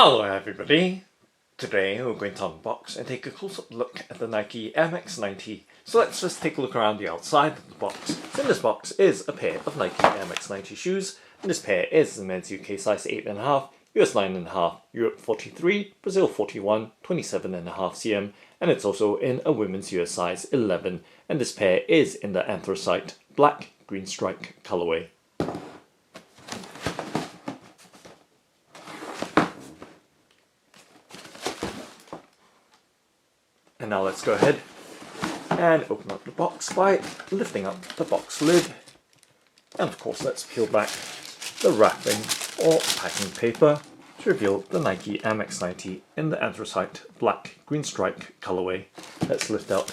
Hello everybody! Today we're going to unbox and take a close-up look at the Nike MX90. So let's just take a look around the outside of the box. So in this box is a pair of Nike MX90 shoes, and this pair is the men's UK size 8.5, US 9.5, Europe 43, Brazil 41, 27.5 cm, and it's also in a women's US size 11, and this pair is in the Anthracite black green strike colourway. And now let's go ahead and open up the box by lifting up the box lid. And of course let's peel back the wrapping or packing paper to reveal the Nike MX90 in the Anthracite black green strike colourway. Let's lift out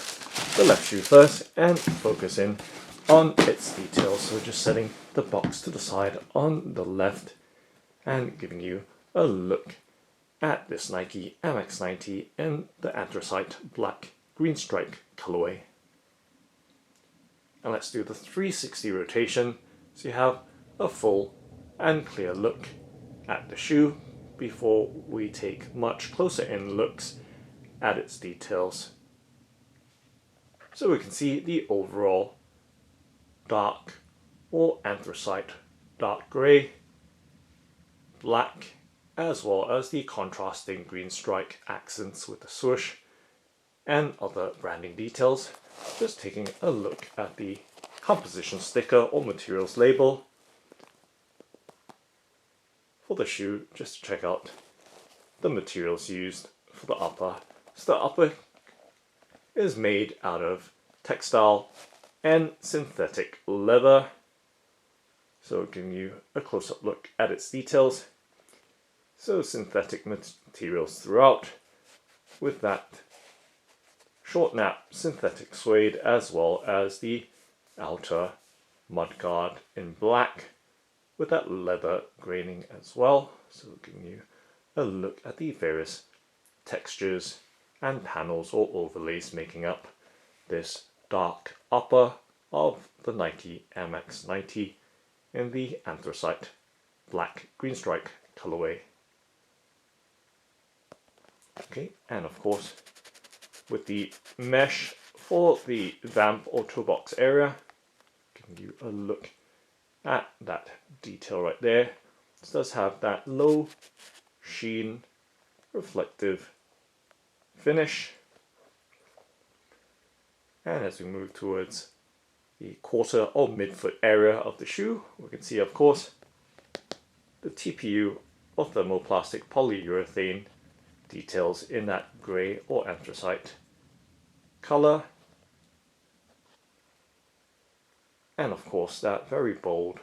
the left shoe first and focus in on its details. So just setting the box to the side on the left and giving you a look at this Nike MX90 in the Anthracite black green strike colourway. And let's do the 360 rotation so you have a full and clear look at the shoe before we take much closer in looks at its details. So we can see the overall dark or anthracite dark grey, black, as well as the contrasting green strike accents with the swoosh and other branding details. Just taking a look at the composition sticker or materials label for the shoe, just to check out the materials used for the upper. So the upper is made out of textile and synthetic leather. So giving you a close-up look at its details. So synthetic materials throughout, with that short nap synthetic suede as well as the outer mudguard in black with that leather graining as well. So giving you a look at the various textures and panels or overlays making up this dark upper of the Nike MX90 in the Anthracite black green strike colourway. Okay, and of course with the mesh for the vamp or toolbox area, giving you a look at that detail right there. This does have that low sheen reflective finish. And as we move towards the quarter or midfoot area of the shoe, we can see of course the TPU or thermoplastic polyurethane details in that grey or anthracite colour, and of course that very bold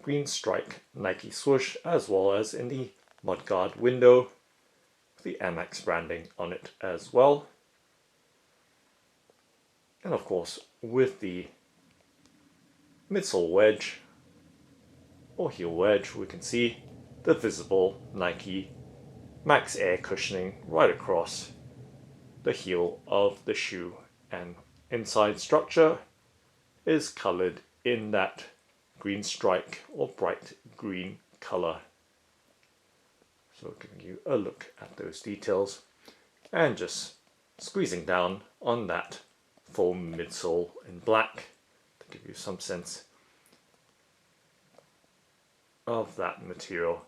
green strike Nike swoosh, as well as in the mudguard window with the MX branding on it as well. And of course with the midsole wedge or heel wedge, we can see the visible Nike Max Air cushioning right across the heel of the shoe, and inside structure is coloured in that green strike or bright green colour. So giving you a look at those details and just squeezing down on that full midsole in black to give you some sense of that material.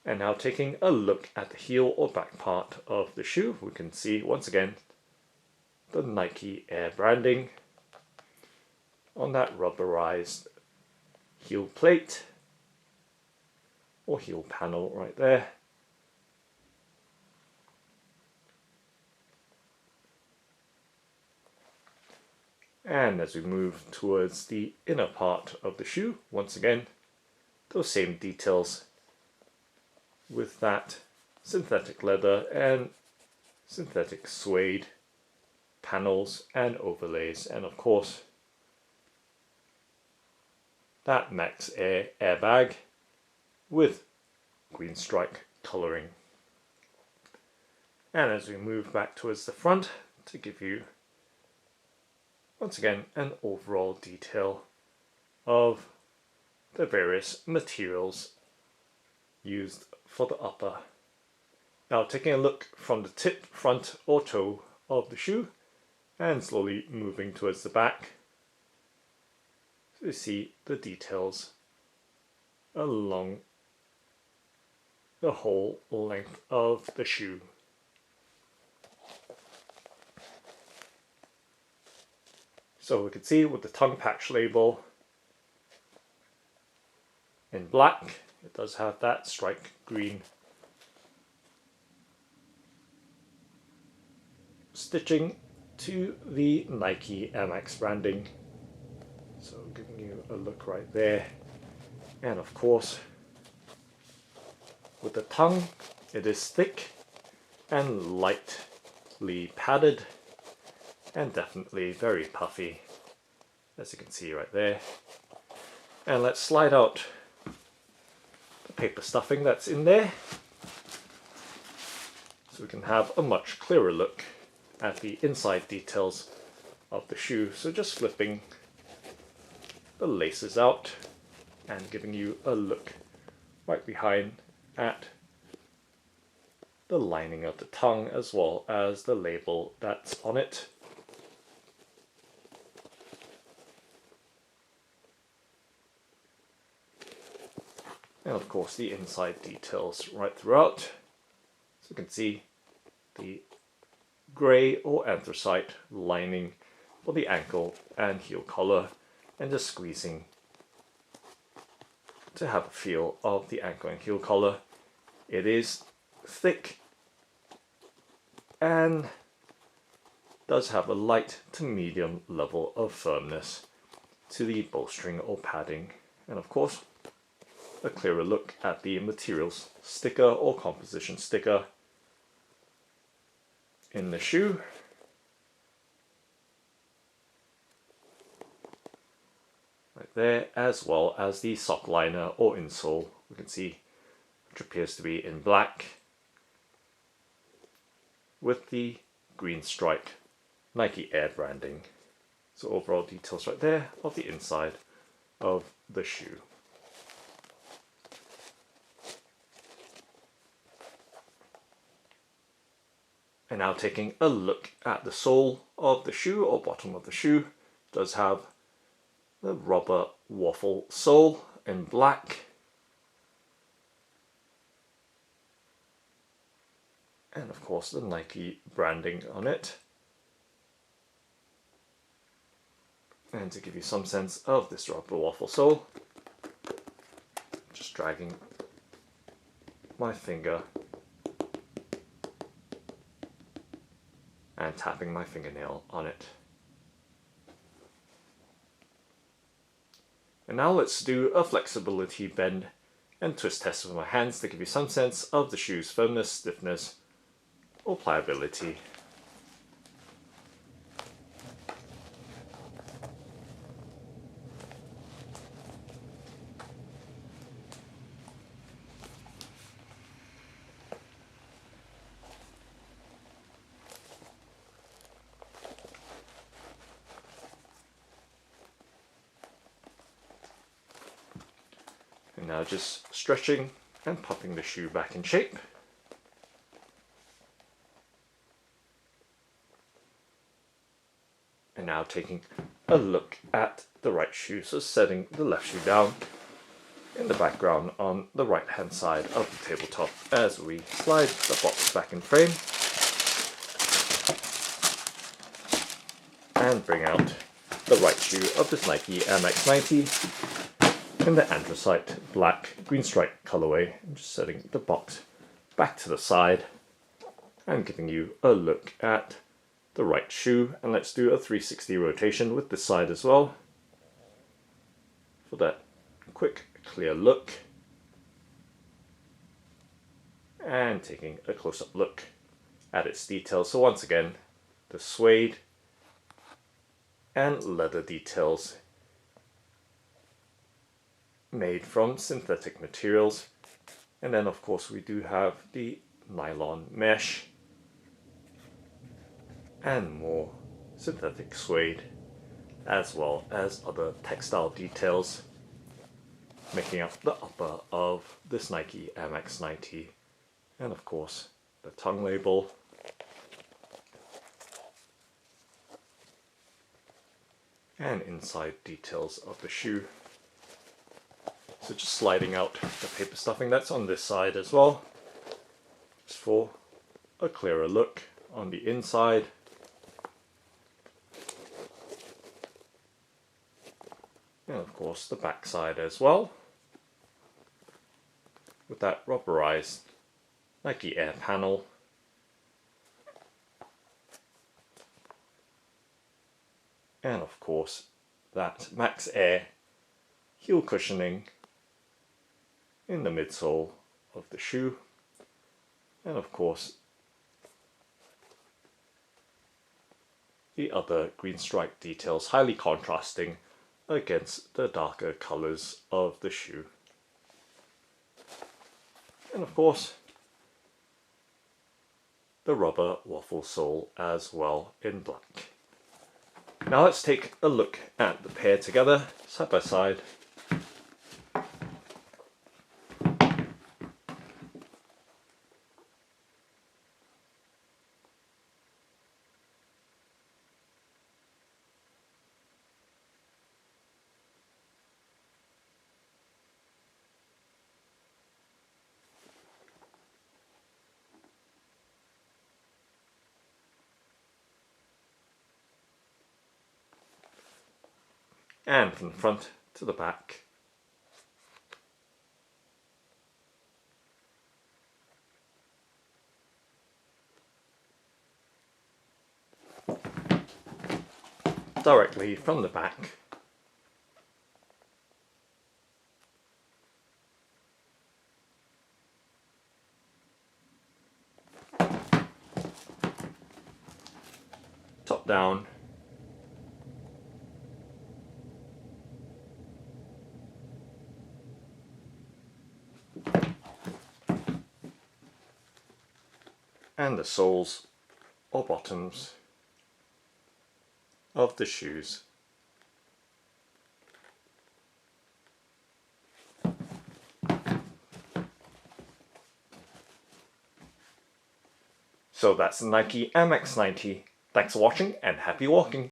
And now taking a look at the heel or back part of the shoe, we can see once again the Nike Air branding on that rubberized heel plate or heel panel right there. And as we move towards the inner part of the shoe, once again those same details with that synthetic leather and synthetic suede panels and overlays, and of course that Max Air airbag with green strike colouring. And as we move back towards the front to give you once again an overall detail of the various materials used for the upper. Now taking a look from the tip, front or toe of the shoe and slowly moving towards the back, so you see the details along the whole length of the shoe. So we can see with the tongue patch label in black, it does have that strike green stitching to the Nike MX branding. So giving you a look right there. And of course, with the tongue, it is thick and lightly padded and definitely very puffy, as you can see right there. And let's slide out the paper stuffing that's in there so we can have a much clearer look at the inside details of the shoe. So just flipping the laces out and giving you a look right behind at the lining of the tongue as well as the label that's on it. And of course the inside details right throughout. So you can see the grey or anthracite lining for the ankle and heel collar, and just squeezing to have a feel of the ankle and heel collar. It is thick and does have a light to medium level of firmness to the bowstring or padding, and of course a clearer look at the materials sticker or composition sticker in the shoe. Right there, as well as the sock liner or insole, we can see, which appears to be in black with the green stripe Nike Air branding. So overall details right there of the inside of the shoe. And now taking a look at the sole of the shoe or bottom of the shoe, it does have the rubber waffle sole in black. And of course the Nike branding on it. And to give you some sense of this rubber waffle sole, just dragging my finger and tapping my fingernail on it. And now let's do a flexibility bend and twist test with my hands to give you some sense of the shoe's firmness, stiffness, or pliability. And now just stretching and popping the shoe back in shape. And now taking a look at the right shoe, so setting the left shoe down in the background on the right hand side of the tabletop as we slide the box back in frame and bring out the right shoe of this Nike MX90 in the Anthracite black green stripe colorway. I'm just setting the box back to the side and giving you a look at the right shoe, and let's do a 360 rotation with this side as well for that quick clear look, and taking a close-up look at its details. So once again, the suede and leather details made from synthetic materials, and then of course we do have the nylon mesh and more synthetic suede, as well as other textile details making up the upper of this Nike MX-90, and of course the tongue label, and inside details of the shoe. So just sliding out the paper stuffing that's on this side as well, just for a clearer look on the inside. And of course the back side as well, with that rubberized Nike Air panel. And of course that Max Air heel cushioning in the midsole of the shoe. And of course the other green stripe details, highly contrasting against the darker colours of the shoe. And of course the rubber waffle sole as well in black. Now let's take a look at the pair together, side by side. And from the front to the back. Directly from the back. Top down. And the soles or bottoms of the shoes. So that's the Nike MX-90. Thanks for watching and happy walking!